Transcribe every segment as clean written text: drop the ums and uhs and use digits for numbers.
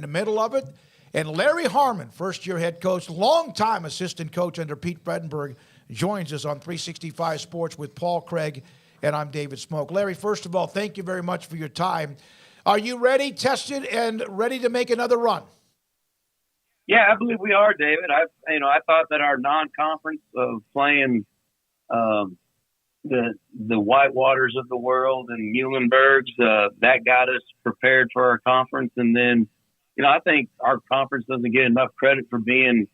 the middle of it. And Larry Harmon, first-year head coach, longtime assistant coach under Pete Fredenberg, joins us on 365 Sports with Paul Craig, and I'm David Smoak. Larry, first of all, thank you very much for your time. Are you ready, tested, and ready to make another run? Yeah, I believe we are, David. I thought that our non-conference of playing the Whitewaters of the world and Muhlenbergs, that got us prepared for our conference. And then, I think our conference doesn't get enough credit for being,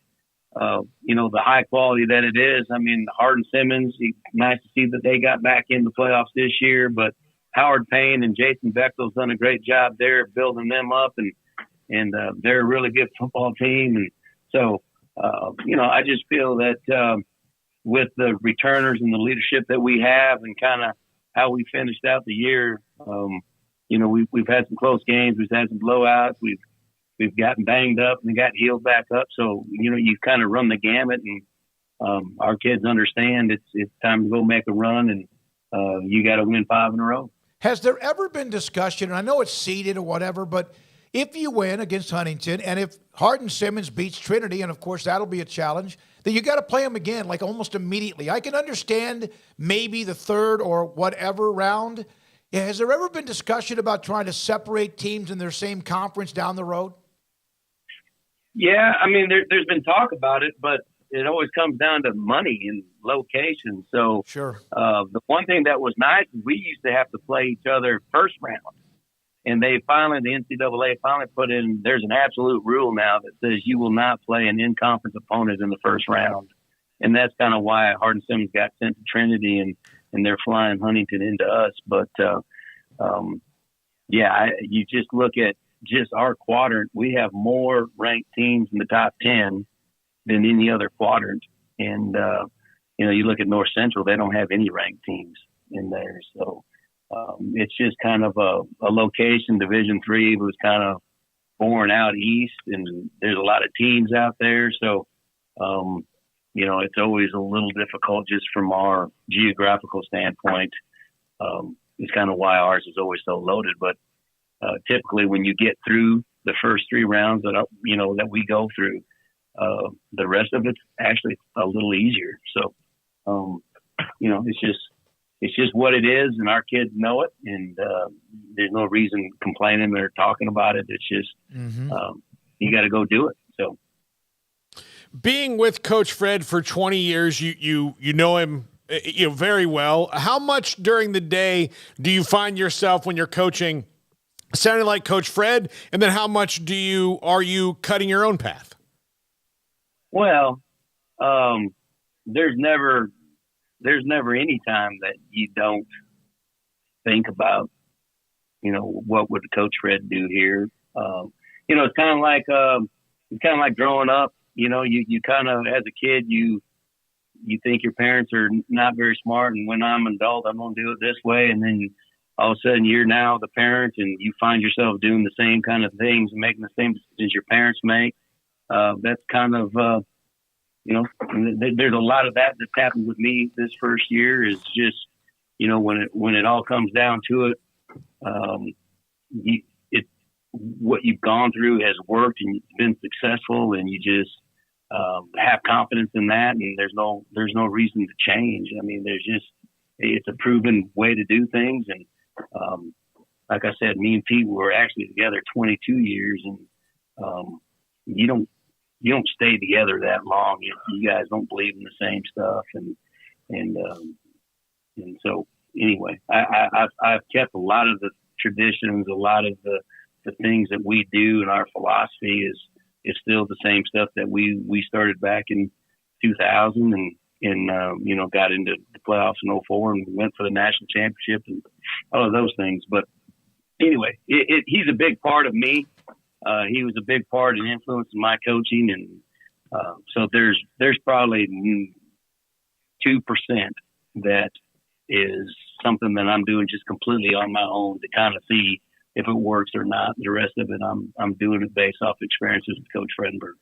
the high quality that it is. I mean, Hardin Simmons, nice to see that they got back in the playoffs this year, but Howard Payne and Jason Bechtel's done a great job there building them up, and they're a really good football team. And so, I just feel that with the returners and the leadership that we have and kind of how we finished out the year, we've had some close games. We've had some blowouts. We've gotten banged up and got healed back up. So, you kind of run the gamut, and our kids understand it's time to go make a run, and you got to win 5 in a row. Has there ever been discussion, and I know it's seeded or whatever, but if you win against Huntington, and if Hardin Simmons beats Trinity, and of course that'll be a challenge, then you got to play them again, like almost immediately. I can understand maybe the third or whatever round. Yeah, has there ever been discussion about trying to separate teams in their same conference down the road? Yeah, I mean, there's been talk about it, but it always comes down to money and location. So sure. The one thing that was nice is we used to have to play each other first round. And the NCAA finally put in, there's an absolute rule now that says you will not play an in-conference opponent in the first round. And that's kind of why Hardin Simmons got sent to Trinity and they're flying Huntington into us. But, you just look at just our quadrant. We have more ranked teams in the top 10 than any other quadrant. And, you look at North Central, they don't have any ranked teams in there. So, it's just kind of a location. Division III was kind of born out east, and there's a lot of teams out there. So, it's always a little difficult just from our geographical standpoint. It's kind of why ours is always so loaded. But typically, when you get through the first 3 rounds that we go through, the rest of it's actually a little easier. So, it's just what it is, and our kids know it, and there's no reason complaining or talking about it. It's just you got to go do it. So, being with Coach Fred for 20 years, you know him very well. How much during the day do you find yourself when you're coaching sounding like Coach Fred, and then how much are you cutting your own path? Well, there's never any time that you don't think about, what would Coach Fred do here? It's kind of like growing up. You kind of, as a kid, you think your parents are not very smart, and when I'm an adult, I'm going to do it this way. And then all of a sudden, you're now the parent, and you find yourself doing the same kind of things and making the same decisions your parents make. That's kind of there's a lot of that that's happened with me this first year. Is just, when it all comes down to it, what you've gone through has worked and it's been successful, and you just have confidence in that, and there's no reason to change. I mean, it's a proven way to do things, and like I said, me and Pete were actually together 22 years, and you don't stay together that long if you guys don't believe in the same stuff. And so anyway, I've kept a lot of the traditions, a lot of the things that we do, and our philosophy is still the same stuff that we started back in 2000 and got into the playoffs in 2004 and went for the national championship and all of those things. But anyway, he's a big part of me. He was a big part and influence in my coaching. And so there's probably 2% that is something that I'm doing just completely on my own to kind of see if it works or not. The rest of it, I'm doing it based off experiences with Coach Fredenberg.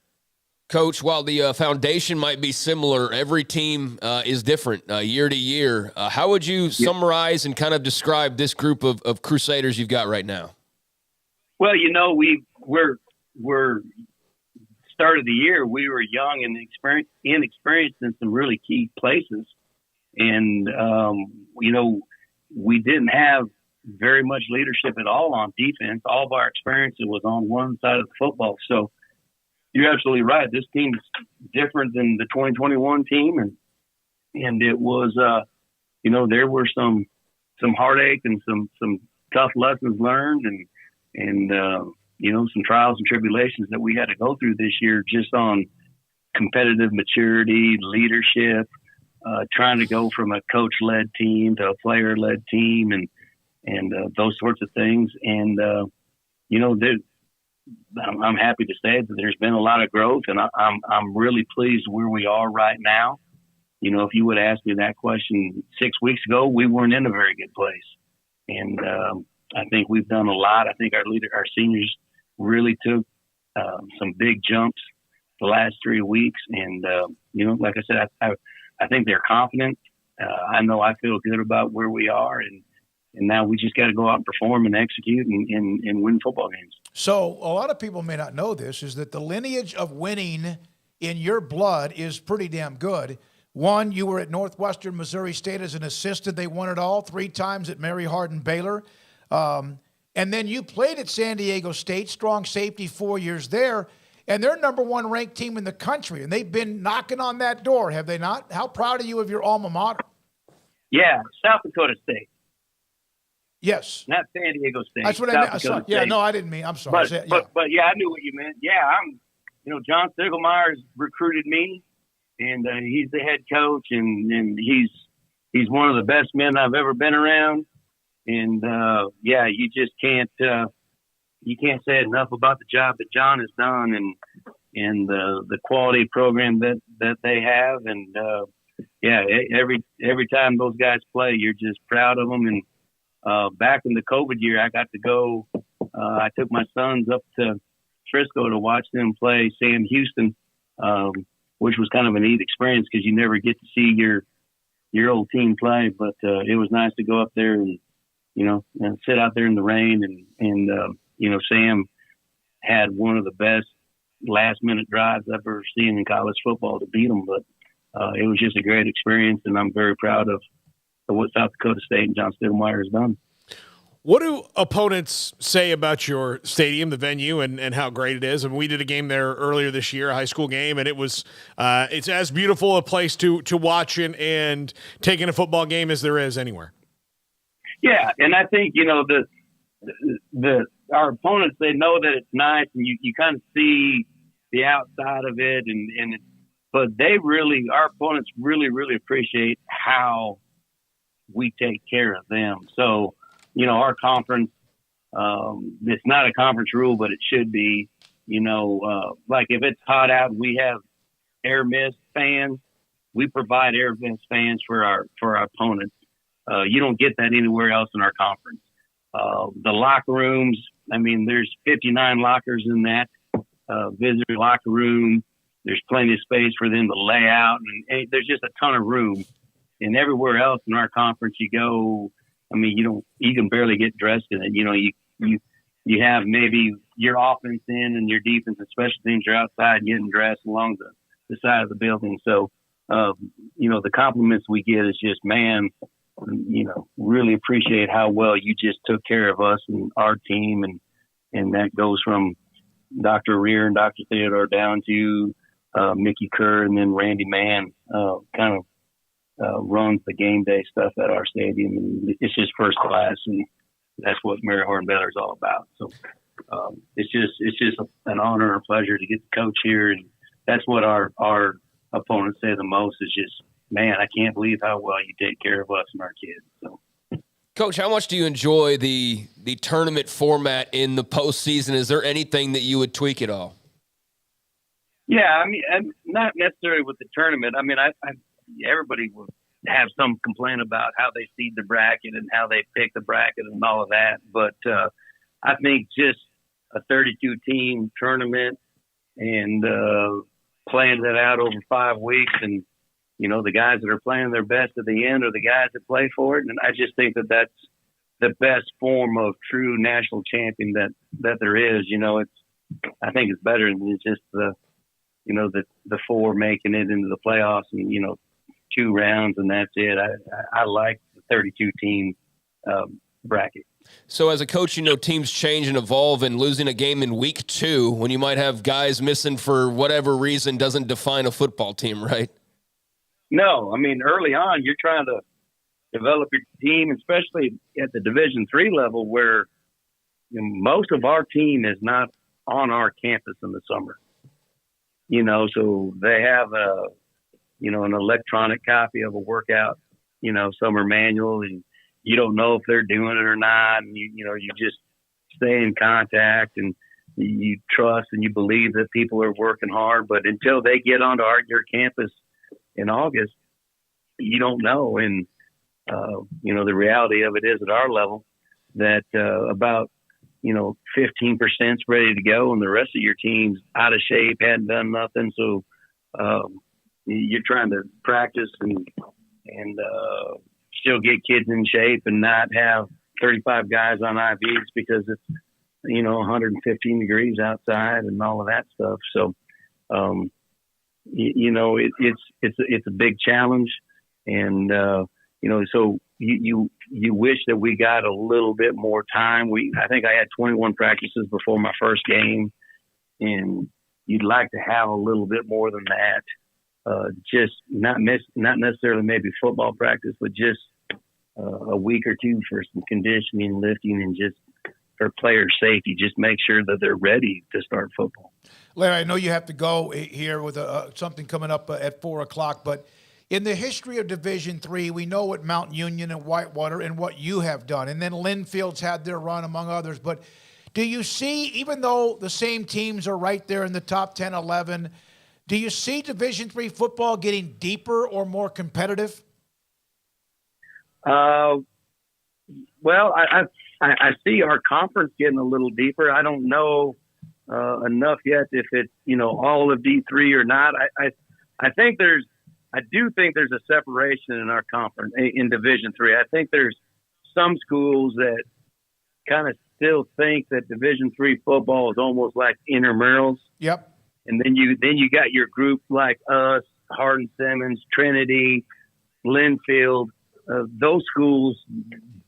Coach, while the foundation might be similar, every team is different year to year. How would you summarize and kind of describe this group of Crusaders you've got right now? Well, we're were start of the year, we were young and inexperienced in some really key places. And, we didn't have very much leadership at all on defense. All of our experience was on one side of the football. So you're absolutely right. This team's different than the 2021 team. And it was, there were some heartache and some tough lessons learned and some trials and tribulations that we had to go through this year just on competitive maturity, leadership, trying to go from a coach-led team to a player-led team and those sorts of things. And, I'm happy to say that there's been a lot of growth, and I'm really pleased where we are right now. If you would ask me that question 6 weeks ago, we weren't in a very good place. And I think we've done a lot. I think our seniors really took some big jumps the last 3 weeks. And, like I said, I think they're confident. I know I feel good about where we are. And now we just got to go out and perform and execute and win football games. So a lot of people may not know this, is that the lineage of winning in your blood is pretty damn good. One, you were at Northwestern Missouri State as an assistant. They won it all 3 times at Mary Hardin Baylor. And then you played at San Diego State, strong safety, 4 years there. And they're number 1 ranked team in the country. And they've been knocking on that door, have they not? How proud are you of your alma mater? Yeah, South Dakota State. Yes. Not San Diego State. That's what I meant. Yeah, no, I didn't mean. I'm sorry. But yeah, I knew what you meant. Yeah, John Stiegelmeier's recruited me, and he's the head coach, and he's one of the best men I've ever been around. And you just can't say enough about the job that John has done and the quality program that they have. And every time those guys play, you're just proud of them. And back in the COVID year, I got to go. I took my sons up to Frisco to watch them play Sam Houston, which was kind of a neat experience because you never get to see your old team play. But it was nice to go up there and sit out there in the rain. And Sam had one of the best last-minute drives I've ever seen in college football to beat them. But it was just a great experience, and I'm very proud of what South Dakota State and John Stiegelmeier has done. What do opponents say about your stadium, the venue, and how great it is? And we did a game there earlier this year, a high school game, and it was it's as beautiful a place to watch and take in a football game as there is anywhere. Yeah, and I think our opponents, they know that it's nice, and you kind of see the outside of it, but our opponents really appreciate how we take care of them. So, our conference, it's not a conference rule, but it should be, like if it's hot out, we have air mist fans. We provide air mist fans for our opponents. You don't get that anywhere else in our conference. The locker rooms, there's 59 lockers in that visitor locker room. There's plenty of space for them to lay out, and there's just a ton of room. And everywhere else in our conference, you go, you can barely get dressed in it. You have maybe your offense in and your defense and special teams are outside getting dressed along the side of the building. So, the compliments we get is just, man, really appreciate how well you just took care of us and our team. And that goes from Dr. Rear and Dr. Theodore down to Mickey Kerr, and then Randy Mann runs the game day stuff at our stadium, and it's just first class, and that's what Mary Hardin Baylor is all about. So it's just an honor and a pleasure to get to coach here, and that's what our opponents say the most is just, man, I can't believe how well you take care of us and our kids. So, Coach, how much do you enjoy the tournament format in the postseason? Is there anything that you would tweak at all? Yeah, not necessarily with the tournament. Everybody will have some complaint about how they seed the bracket and how they pick the bracket and all of that. But I think just a 32-team tournament and playing that out over 5 weeks, and the guys that are playing their best at the end are the guys that play for it. And I just think that that's the best form of true national champion that there is. I think it's better than just the four making it into the playoffs and 2 rounds and that's it. I like the 32 team bracket. So as a coach, teams change and evolve, and losing a game in week 2 when you might have guys missing for whatever reason doesn't define a football team, right? No, I mean, early on, you're trying to develop your team, especially at the Division III level where most of our team is not on our campus in the summer. So they have an electronic copy of a workout, summer manual, and you don't know if they're doing it or not. And you just stay in contact and you trust and you believe that people are working hard. But until they get onto your campus in August, you don't know. And, the reality of it is at our level that about, 15%'s ready to go and the rest of your team's out of shape, hadn't done nothing. So you're trying to practice and still get kids in shape and not have 35 guys on IVs because it's, 115 degrees outside and all of that stuff. So, it's a big challenge. And, so you wish that we got a little bit more time. I think I had 21 practices before my first game, and you'd like to have a little bit more than that. Just not necessarily maybe football practice, but just a week or 2 for some conditioning, lifting, and just for player safety. Just make sure that they're ready to start football. Larry, I know you have to go here with something coming up at 4:00, but in the history of Division III, we know what Mount Union and Whitewater and what you have done, and then Linfield's had their run among others. But do you see, even though the same teams are right there in the top 10, 11, do you see Division III football getting deeper or more competitive? Well, I see our conference getting a little deeper. I don't know enough yet if it's all of D3 or not. I do think there's a separation in our conference in Division III. I think there's some schools that kind of still think that Division III football is almost like intramurals. Yep. And then you got your group like us, Hardin-Simmons, Trinity, Linfield. Those schools,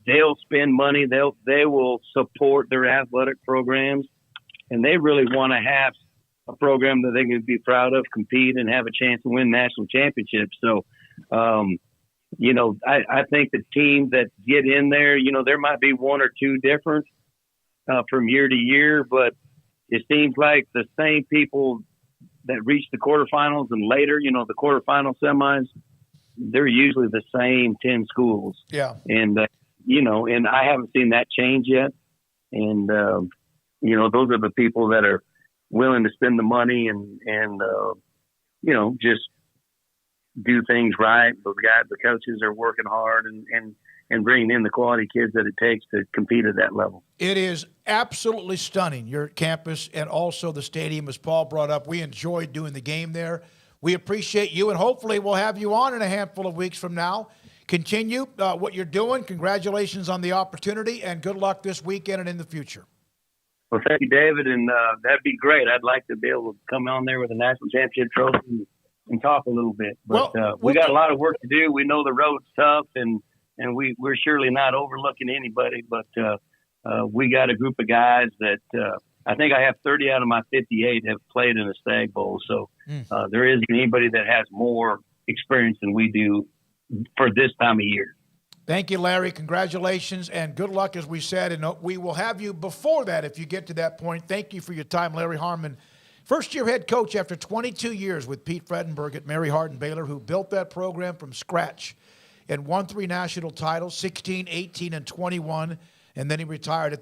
they'll spend money. They will support their athletic programs, and they really want to have a program that they can be proud of, compete, and have a chance to win national championships. So, I think the teams that get in there, there might be 1 or 2 different from year to year, but it seems like the same people that reach the quarterfinals and later, the quarterfinal semis, they're usually the same 10 schools. Yeah. And, and I haven't seen that change yet. And, those are the people that are willing to spend the money and just do things right. The coaches are working hard and bringing in the quality kids that it takes to compete at that level. It is absolutely stunning, your campus and also the stadium, as Paul brought up. We enjoyed doing the game there. We appreciate you, and hopefully we'll have you on in a handful of weeks from now. Continue what you're doing. Congratulations on the opportunity, and good luck this weekend and in the future. Well, thank you, David, and that'd be great. I'd like to be able to come on there with a national championship trophy and talk a little bit. But we got a lot of work to do. We know the road's tough, and we're surely not overlooking anybody. But we got a group of guys that I think I have 30 out of my 58 have played in a Stag Bowl. So there isn't anybody that has more experience than we do for this time of year. Thank you, Larry. Congratulations and good luck, as we said. And we will have you before that if you get to that point. Thank you for your time, Larry Harmon. First-year head coach after 22 years with Pete Fredenberg at Mary Hardin-Baylor, who built that program from scratch and won 3 national titles, 16, 18, and 21. And then he retired at the